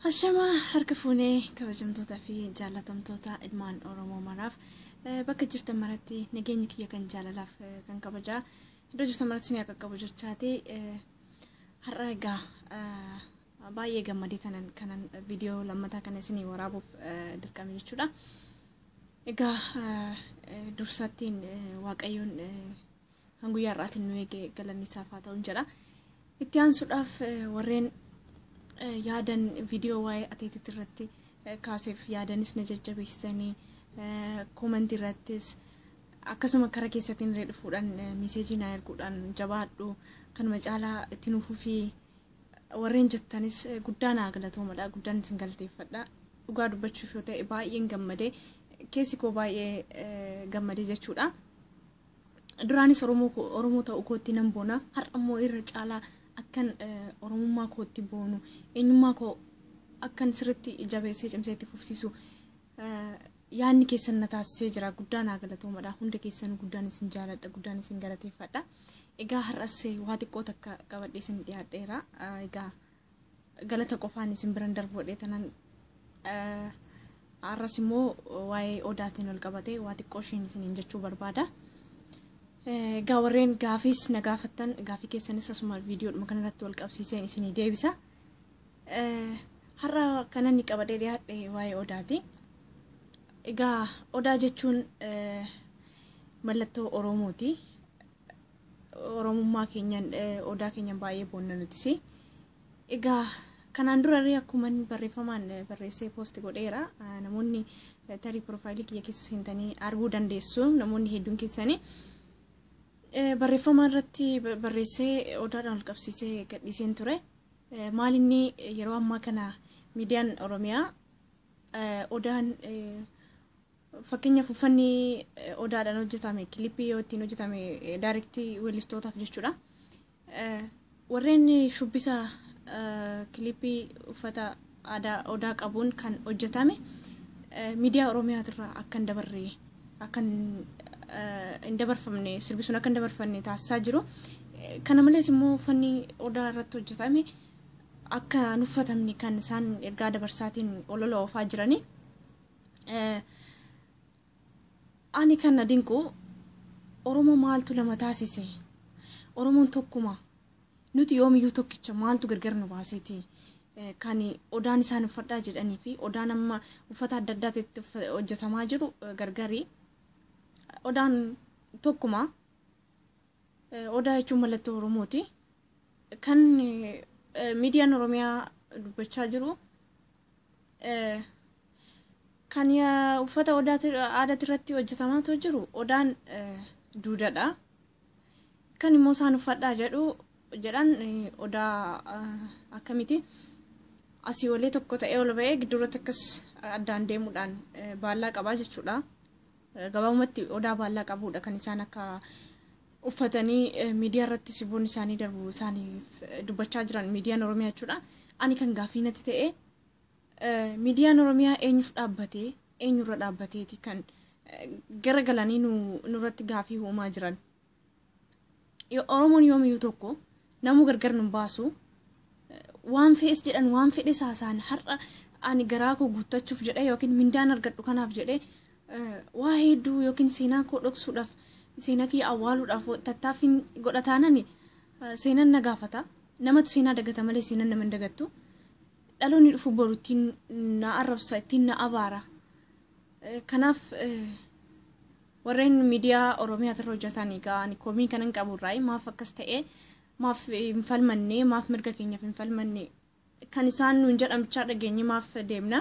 Hashama harka fuunee kabajamtoota fi jaalatamtoota ilmaan Oromoo maraaf bakka jirtan maratti nageenyi kiyya kan jaalalaaf kan kabajaa iddoo jirtan maratti ni akka qabu jechaati har'a egaa baay'ee gammadee kanan viidiyoo lammataa kana isinii waraabuuf dirqame jechuudha. Egaa dursattiin Waaqayyoon kan guyyaa har'aatiin nu eege galanni isaaf haa ta'u jedha. Itti aansuudhaaf warreen yaadan viidiyoo waa'ee atiitiitti irratti kaaseef yaadanis na jajjabeessanii koomentii irrattis akkasuma karaa keessattiin illee dhufuudhaan meeseejii na erguudhaan jabaadhu kanuma caalaa itti nuufuu fi warreen jettanis guddaa naa galatoomadha, guddaan isin galateeffadha. Dhugaa dubbachuuf yoo ta'e baay'een gammadee keessi koo baay'ee gammadee jechuudha. Duraanis Oromoo ta'uu kootti nan boona, har'a immoo irra caalaa akkan Oromummaa kootti boonu eenyummaa koo akkan sirriitti jabeessee cimseetti fufsiisu yaanni keessan na taasisee jira. Guddaa naa galatoomadha. Hunda keessan guddaan isin jaaladha, guddaan isin galateeffadha. Egaa har'as waa xiqqoo takka qabadhee isin dhiyaadheera. Egaa galata qofaan isin biran darboodhee tanan har'as immoo waa'ee odaatiin ol qabatee waa xiqqoo isheen isiniin jechuu barbaada. Egaa warreen gaafis na gaafattan gaafii keessanis asuma viidiyoodhuma kanarratti wal qabsiiseen isinii deebisa. Har'a kanan ni qabadhee dhiyaadhe waa'ee odaati. Egaa odaa jechuun mallattoo Oromooti. Oromummaa keenyan odaa keenyan baay'ee boonna nutis. Egaa kanaan durarree akkuma barreeffamaan barreessee poosti godheera. Namoonni tarii piroofaayilii kiyya keessa seentanii arguu dandeessu. Namoonni hedduun keessanii barreeffama irratti barreessee odaadhaan wal qabsiisee gadhiiseen ture. Maalinni yeroo ammaa kana miidiyaan Oromiyaa odaan fakkeenyaaf uffanni odaadhaan hojjetame kilipii yoo ittiin hojjetame daayirektii weellistootaaf jechuudha. Warreen shubbisa kilipii uffata aadaa odaa qabuun kan hojjetame miidiyaa Oromiyaatirraa akkan dabarree akkan hin dabarfamne sirbisuun akka hin dabarfanne taasisaa jiru. Kana malees immoo uffanni odaa irratti hojjetame akka hin uffatamne kan isaan ergaa dabarsaatiin olola oofaa jirani. Ani kan na dinqu Oromoo maaltu lama taasise? Oromoon tokkuma. Nuti yoomiyyuu tokkicha maaltu gargar nu baaseeti? Kan odaan isaan uffadhaa jedhanii fi odaan amma uffata adda addaatti hojjetamaa jiru gargari. Odaan tokkuma. Odaa jechuun mallattoo Oromooti. Kan miidiyaan Oromiyaa dubbachaa jiru kan uffata aadaati irratti hojjetamaa jiru odaan duudadha. Kan immoo isaan uffadhaa jedhan odaa akkamiti? Asii olee tokko ta'ee ol ba'ee gidduurratti akkas addaan deemuudhaan baallaa qabaa jechuudha. Gabaabumatti odaa baallaa qabuudha kan isaan akka uffatanii miidiyaa irratti sirboonni isaanii darbu isaaniif dubbachaa jiran miidiyaan Oromiyaa jechuudha. Ani kan gaafii natti ta'e miidiyaan Oromiyaa eenyuuf dhaabbatee eenyurra dhaabbateeti kan gara galanii nurratti gaafii uumaa jiran. Oromoon yoomiyyuu tokko namuu gargar nu baasu waan fe'es jedhan waan fedhes haasaan har'a ani garaa koo guuttachuuf jedhee yookiin mindaan argadhu kanaaf jedhee waa hedduu yookiin seenaa koo dhoksuudhaaf seenaa kiyya awwaaluudhaaf tattaaffiin godhataanani seenaan na gaafata. Namatu seenaa dagata malee seenaan nama hin dagattu. Dhaloonni dhufu boru ittiin na arrabsa, ittiin na abaara. Kanaaf warreen miidiyaa Oromiyaatirra hojjetan egaa ani komii kanan qaburraa maaf akkas ta'e maaf hin falmanne maaf mirga keenyaaf hin falmanne kan isaan nuun jedhamchaa dhageenye maaf deemna.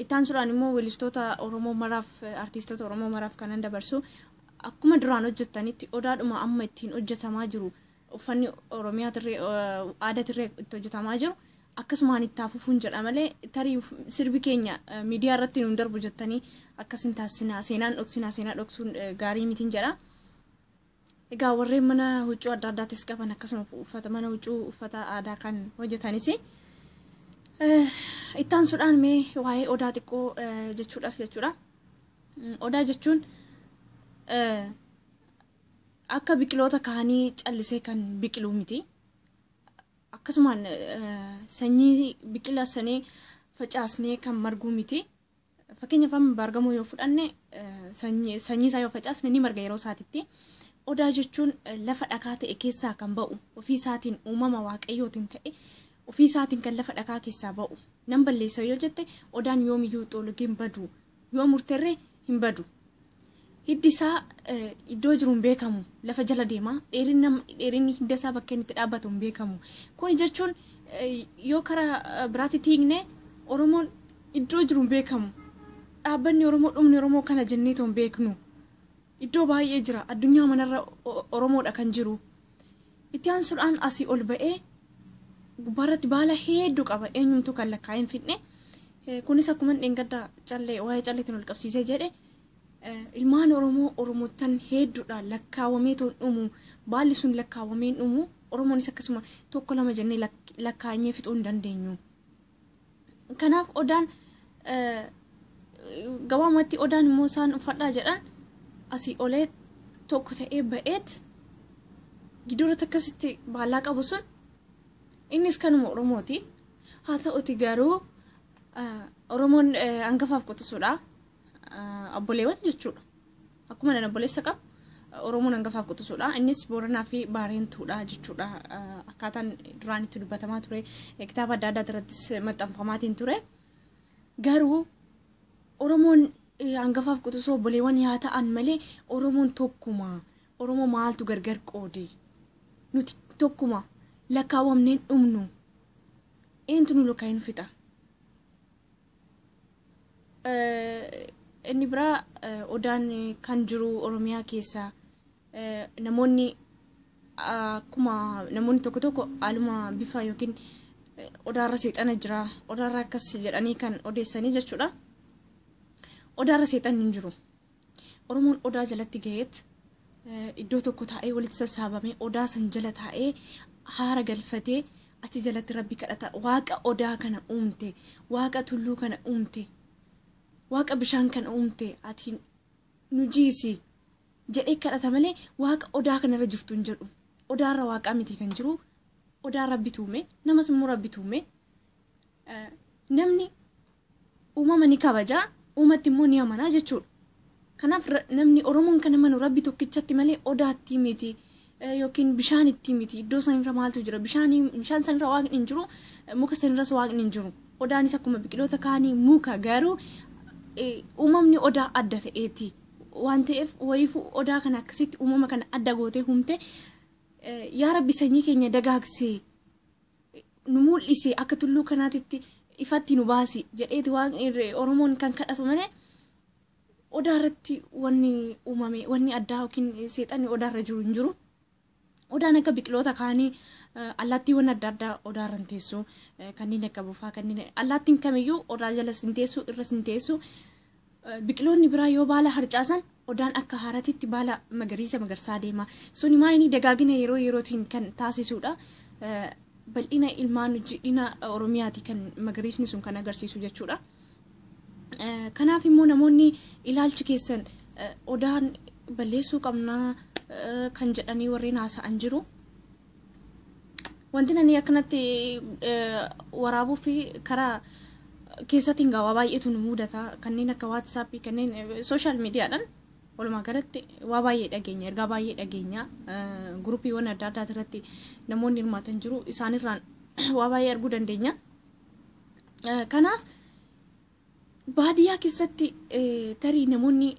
Itaan suraan immoo weellistoota Oromoo maraaf artiistoota Oromoo maraaf kanan dabarsu akkuma duraan hojjetanitti odaadhuma amma ittiin hojjetamaa jiru uffanni aadaatirree itti hojjetamaa jiru akkasumaan itti hafuufuun jedha malee tarii sirbi keenya miidiyaa irratti nuun darbu jettanii akkasin taasisina seenaan dhoksinaa seenaa dhoksuun gaarii mitiin jedha. Egaa warreen mana huccuu adda addaatis qaban akkasuma mana huccuu uffata aadaa kan hojjetanis ittaan sudhaan mee waa'ee odaa xiqqoo jechuudha. Odaa jechuun akka biqiloota kaanii callisee kan biqiluu miti. akkasumaan sanyii biqilaa sanii facaasnee kan marguu miti. Fakkeenyaaf amma baargamoo yoo fudhanne sanyii isaa yoo facaasne ni marga yeroo isaatitti. Odaa jechuun lafa dhakaa ta'e keessaa kan ba'u ofii isaatiin uumama waaqayyootiin ta'e ofii isaatiin kan lafa dhakaa keessaa ba'u nan balleessa yoo jette odaan yoomiyyuu xoologeen badu yoo murteerree hin badu. Hiddi isaa iddoo jiru hin beekamu lafa jala deema dheerinni hidda isaa bakka inni itti dhaabbatu hin beekamu. Kun jechuun yoo karaa biraatti tiigne Oromoon iddoo jiru hin beekamu. Dhaabbanni Oromoo dhumni Oromoo kana jennee toon beeknu. Iddoo baay'ee jira addunyaa manarra Oromoodha kan jiru. Itti aansuudhaan asii ol ba'ee gubbaarratti baala hedduu qaba eenyumtu kan lakkaa'een fidne. Kunis akkuma dheengadda waa'ee calleetiin ol qabsiisee jedhe ilmaan Oromoo Oromootan hedduudha lakkaawamee toon dhumu baalli sun lakkaawamee dhumu Oromoonis akkasuma tokko lama jennee lakkaa'anii fixuu hin dandeenyu. Kanaaf odaan gabaamatti odaan immoo isaan uffadhaa jedhan asii olee tokko ta'ee ba'eet giddurratti akkasitti baallaa qabu sun innis kanuma Oromooti. Haa ta'uti garuu Oromoon hangafaaf qotusuudha. Abboleewwan jechuudha. Akkuma nan abboleessa qabu Oromoon hangafaaf qotusuudha. Innis Booranaa fi Baareentuudha jechuudha. Akkaataan duraan itti dubbatamaa ture kitaaba adda addaa irrattis maxxanfamaatiin ture. Garuu Oromoon hangafaaf qotusuu obboleewwan yaa ta'an malee Oromoon tokkuma. Oromoo maaltu gargar qoode? Nuti tokkuma lakkaawamneen dhumnu. Eentu nu lakkaa'in fixa? Inni biraa odaan kan jiru Oromiyaa keessa namoonni akkuma namoonni tokko tokko haaluma bifa yookiin odaarra seexana jira. Odaarra akkas jedhanii kan odeessanii jechuudha. Odaarra seexan hin jiru. Oromoon odaa jalatti ga'eet iddoo tokko taa'ee walitti sassaabamee odaa san jala taa'ee haara galfatee achi jalatti rabbi kadhata. Waaqa odaa kana uumte, waaqa tulluu kana uumte, waaqa bishaan kana uumte ati nu jiisi jedhee kadhata malee waaqa odaa kanarra jirtu hin jedhu. Odaarra waaqaa miti kan jiru. Odaa rabbi tuume, namas immoo rabbi tuume. Namni uumama ni kabajaa, uumatti immoo ni amanaa jechuudha. Kanaaf namni Oromoon kan amanu rabbi tokkichatti malee odaatti miti yookiin bishaanitti miti. Iddoo sanirra maaltu jira? Bishaan sanirra waaqni hin jiru, muka sanirras waaqni hin jiru. Odaanis akkuma biqiloota kaanii muka garuu uumamni odaa adda ta'eeti. Waan ta'eef wayifu odaa kana akkasitti uumama kana adda gootee humte yaa rabbi sanyii keenya dagaagsee nu mul'ise akka tulluu kanaatitti ifatti nu baasi jedheeti waaqni Oromoon kan kadhatu malee odaarratti wanni uumame wanni addaa yookiin seexanni odaarra jiru hin jiru. Odaan akka biqiloota kaanii allaattiiwwan adda addaa odaarran teessu kanneen akka bofaa kanneen allaattiin kamiyyuu odaa jala sinteessu irra sinteessu. Biqiloonni biraa yoo baala harcaasan odaan akka haaratitti baala magariisa magarsaa deema. Suni maayini dagaagina yeroo yerootiin kan taasisuudha. Bal'ina ilmaan jidhina Oromiyaati kan magariisni sun kan agarsiisu jechuudha. Kanaaf immoo namoonni ilaalchi keessan odaan balleessuu qabnaa kan jedhanii warreen haasa'an jiru. Wanti nani akkanatti waraabuu fi karaa keessattiin gaawaa baay'eetu nu mudata. Kanneen akka WhatsApp kanneen social mediaadhaan walumaa galatti waa baay'ee dhageenya, ergaa baay'ee dhageenya. Gruupiiwwan adda addaa irratti namoonni hirmaatan jiru. Isaanirraan waa baay'ee arguu dandeenya. Kanaaf baadiyyaa keessatti tarii namoonni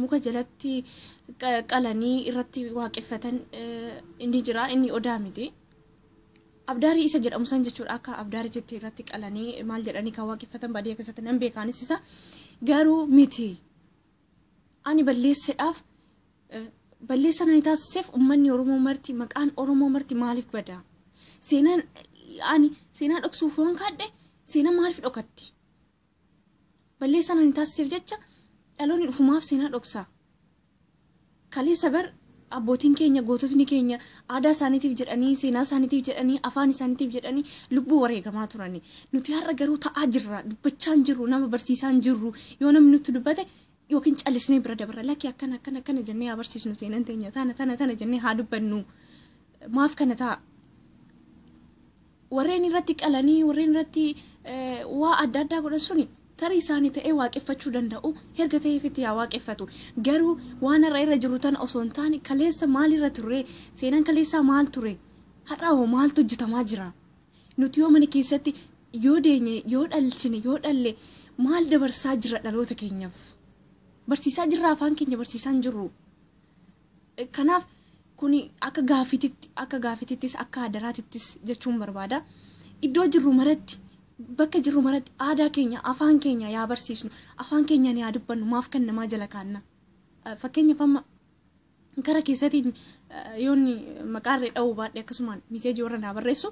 muka jalatti qalanii irratti waaqeffatan inni jira. Inni odaa miti. Abdaarii isa jedhamu san jechuudha. Akka abdaarii jettee irratti qalanii maal jedhanii kan waaqeffatan baadiyyaa keessatti nan beekaanis isa garuu miti. Ani balleessadhaaf balleessa nani taasiseef uummanni Oromoo marti maqaan Oromoo marti maaliif bada? Seenaa dhoksuuf waan kaadhe seenaa maaliif dhokatti? Balleessa nani taasiseef jecha dhaloonni dhufumaaf seenaa dhoksaa. Kaleessa bar abbootiin keenya goototni keenya aadaa isaaniitiif jedhanii seenaa isaaniitiif jedhanii afaan isaaniitiif jedhanii lubbuu wareegamaa turani. Nuti har'a garuu ta'aa jirra, dubbachaa jirru, nama barsiisaa jirru. Yoo namni nutti dubbate yookiin callisnee bira dabarra lakkii akkana jennee haa barsiisnu seenaan teenya tana jennee haa dubbannu. Maaf kana ta'a? warreen irratti qalanii warreen irratti waa adda addaa godhan suni tarii isaanii ta'ee waaqeffachuu danda'u erga ta'eefitti yaa waaqeffatu garuu waan irra jiru tan osoo hin taane kaleessa maalirra ture seenaan kaleessaa maal ture har'aa maaltu hojjetamaa jira nuti yoo mana keessatti yoo deenye yoo dhalchine yoo dhalle maal dabarsaa jira dhaloota keenyaaf barsiisaa jirra afaan keenya barsiisaan jirru kanaaf kuni akka gaafitittis akka adaraatittis jechuun barbaada iddoo jirru maratti bakka jirru maratti aadaa keenya afaan keenya yaa barsiisnu afaan keenya ni dubbannu maaf kan namaa jala kaanna fakkeenyaaf amma kara keessatti yoonni maqaarree dha'uu baadhe akkasumaan miseejii warra naa barreessu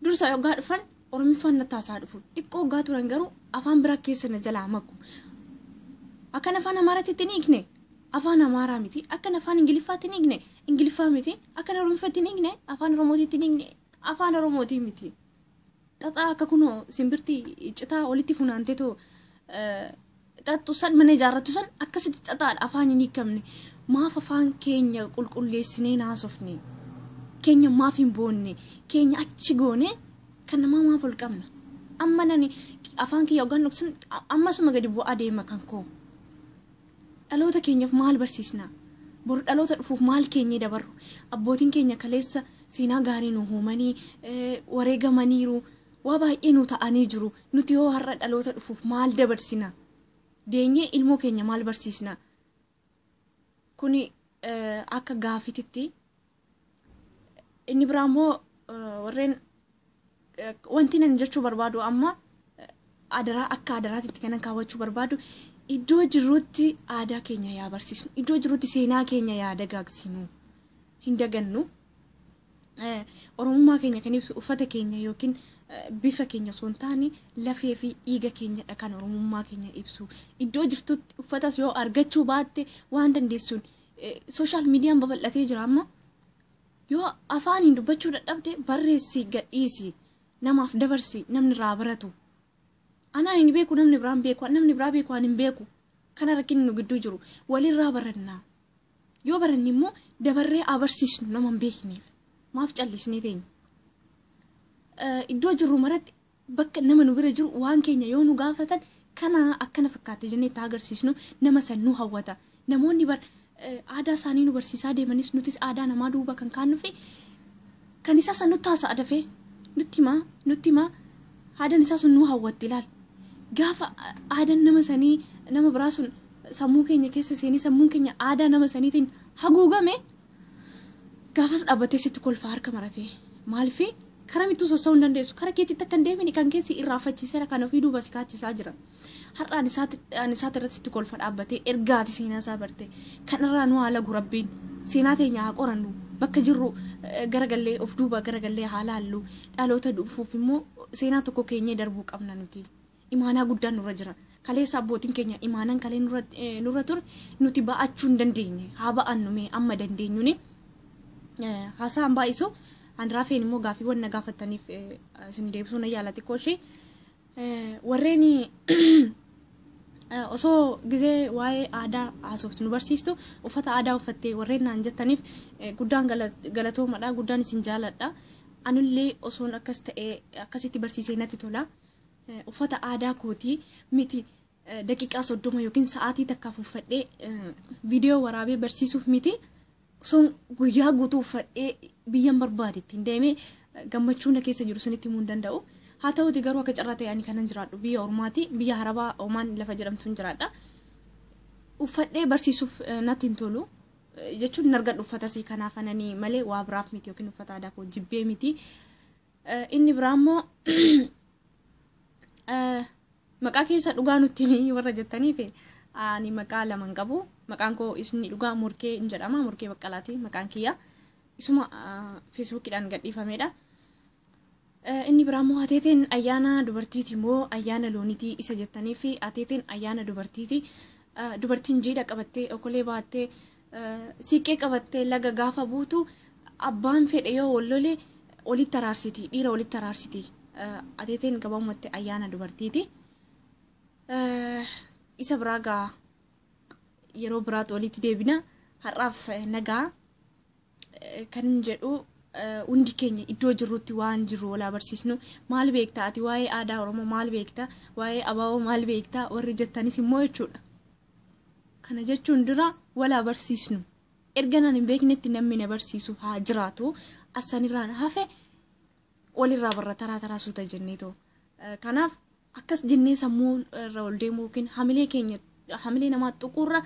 dursa yoggaa dhufan oromiffaan nattaasaa dhufu xiqqoo hoggaa turan garuu afaan biraa keessa na jalaa makku akkan afaan amaaraatti ni hiikne afaan amaaraa miti akkan afaan ingiliffaatti ni hiikne ingiliffaa miti akkan oromiffaatti ni hiikne afaan oromootiitti ni hiikne afaan oromootii miti xaxaa akka kunoo simbirtii citaa walitti funaanteetoo xaxxu san mana ijaarrattu san akkasitti xaxaadha afaan hin hiikamne maaf afaan keenya qulqulleessinee naasofne keenya maaf hin boonne keenya achi goone kan namaa maaf ol qabna amma nani afaan kiyya hoggaan dhoksan ammasuma gadi bu'aa deema kan koo dhaloota keenyaaf maal barsiisna boru dhaloota dhufuuf maal keenyee dabarru abbootiin keenya kaleessa seenaa gaarii nu uumanii wareegamaniiru waa baay'ee nu ta'anii jiru nuti yoo har'a dhaloota dhufuuf maal dabarsina deenyee ilmoo keenya maal barsiisna kuni akka gaafititti inni biraa immoo warreen wanti nan jechuu barbaadu amma adaraa akka adaraatitti kanan kaawwachuu barbaadu iddoo jirrutti aadaa keenya yaa barsiisnu iddoo jirrutti seenaa keenya yaa dagaagsinu hin dagannu oromummaa keenya kan ibsu uffata keenya yookiin bifa keenya osoo hin taane lafee fi dhiiga keenyadha kan oromummaa keenya ibsu iddoo jirtutti uffatas yoo argachuu baatte waan dandeessuun sooshaal miidiyaan babal'atee jira amma yoo afaaniin dubbachuu dadhabde barreessi gadhiisi namaaf dabarsi namni irraa baratu anaan hin beeku namni biraan beeku namni biraa beeku an hin beeku kana rakkinni nu gidduu jiru walirraa barannaa yoo baranni immoo dabarree abarsiisnu nama hin beekneef maaf callisnee teenya iddoo jirru maratti bakka nama nu bira jiru waan keenya yoo nu gaafatan kana akkana fakkaate jennee itti agarsiisnu nama san nu hawwata namoonni aadaa isaanii nu barsiisaa deemanis nutis aadaa namaa duuba kan kaannufi kan isaa san nutti haasa'a dafee nutti himaa aadaan isaa sun nu hawwatti ilaal gaafa aadaan nama sanii nama biraa sun sammuu keenya keessa seenii sammuun keenya aadaa nama saniitiin haguugame gaafas dhaabbatee sitti kolfaa harka maratee maaliif kara mittuu sossa'uu hin dandeessu kara keetitti akka hin deemine kan keessi irraafachiiseera kan ofii duuba si kaachisaa jira har'aan isaati irratti sitti kolfa dhaabbatee ergaati seenaa isaa barte kan irraa nu haala gurabbiin seenaa teenya haa qorannu bakka jirru garagallee of duuba garagallee haa laallu dhaloota dhufuuf immoo seenaa tokko keenyee darbuu qabna nuti imaanaa guddaan nurra jira kaleessa abbootiin keenya imaanan kalee nurra ture nuti ba'achuu hin dandeenye haa ba'annu mee amma dandeenyuni haasaan baay'isu handiraafeen immoo gaafiiwwan na gaafataniif isin deebisuu na yaala xiqqoo ishee warreen osoo gizee waa'ee aadaa haasoftu nu barsiistu uffata aadaa uffattee warreen naan jettaniif guddaan galatoomadha guddaan isin jaaladha anillee osoon akkas ta'ee akkasitti barsiisee natti tola uffata aadaa kootii miti daqiiqaa 30 yookiin sa'aatii takkaaf uffadhee viidiyoo waraabee barsiisuuf miti osoon guyyaa guutuu uffadhee biyyan barbaadetti hin deemee gammachuu na keessa jiru sunitti himuu hin danda'u haa ta'uuti garuu akka carraa ta'e ani kanan jiraadhu biyya ormaati biyya harabaa Omaan lafa jedhamtu hin jiraadha uffadhee barsiisuuf natti hin tolu jechuun nargadhu uffatasii kanaaf ananii malee waa biraaf miti yookiin uffata aadaa koo jibbee miti inni biraa immoo maqaa keessa dhugaa nutti warra jettaniif ani maqaa lama hin qabu maqaan koo isni dhugaa Morkee hin jedhama Morkee Baqqalaati maqaan kiyya isuma feesbuukidhaan gadhiifamedha inni biraa immoo ateeteen ayyaana dubartiiti immoo ayyaana loonitii isa jettanii fi ateeteen ayyaana dubartiiti dubartiin jiidha qabattee okolee baattee siiqqee qabattee laga gaafa buutu abbaan fedhe yoo wallole walitti araarsiti dhiira walitti araarsiti ateeteen gabaamatti ayyaana dubartiiti isa biraa gaa yeroo biraatti walitti deebina har'aaf nagaa kan jedhu hundi keenya iddoo jirrutti waan jiru walaa barsiisnu. Maal beektaa ati waa'ee aadaa Oromoo maal beektaa? Waa'ee abaaboo maal beektaa? Warri jettanis immoo jechuudha. Kana jechuun dura walaa barsiisnu. Erga nan hin beeknetti namni na barsiisu haa jiraatu. Asanirraan hafe walirraa barra taraa suuta jenneetoo. Kanaaf akkas jennee sammuu irra ol deemuu yookiin hamilee keenya hamilee namaa xuqurra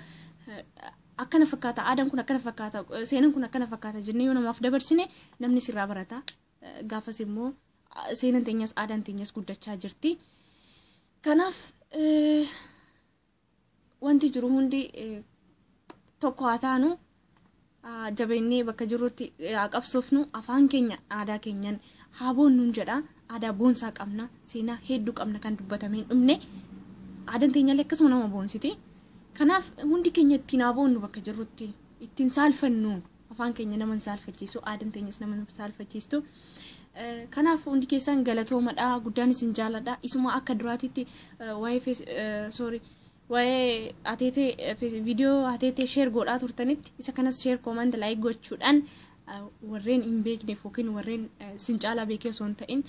akkana fakkaata aadaan kun akkana fakkaata seenaan kun akkana fakkaata jennee yoo namaaf dabarsine namni sirraa barata. Gaafas immoo seenaan teenyas aadaan teenyas guddachaa jirti. Kanaaf wanti jiru hundi tokko haa taanu jabeennee bakka jirrutti qabsoofnu afaan keenya aadaa keenyan haa boonnuun jedha. Aadaa boonsaa qabna, seenaa hedduu qabna kan dubbatameen dhumne. Aadaan teenyallee akkasuma nama boonsiti. Kanaaf hundi keenya ittiin haa boonnu bakka jirrutti ittiin saalfannu. Afaan keenya nama saalfachiisu, aadaan teenyas nama saalfachiistu. Kanaaf hundi keessan galatoomadha, guddaan isin jaaladha. Isuma akka duraatitti waa'ee ateetee viidiyoo ateetee sheer godhaa turtanitti isa kanas sheer comment like gochuudhaan warreen hin beekneef yookiin warreen sin caalaa beekee osoo hin ta'in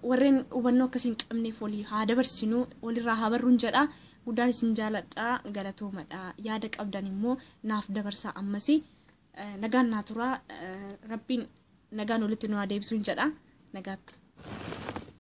warreen hubannoo akkasiin qabneef walii haa dabarsinu, walirraa haa barruun jedha. Guddaan isin jaaladha, galatoomadha. Yaada qabdan immoo naaf dabarsaa ammasi. Nagaan naa turaa, rabbiin nagaan walitti nu haa deebisuun jedha. Nagaatti.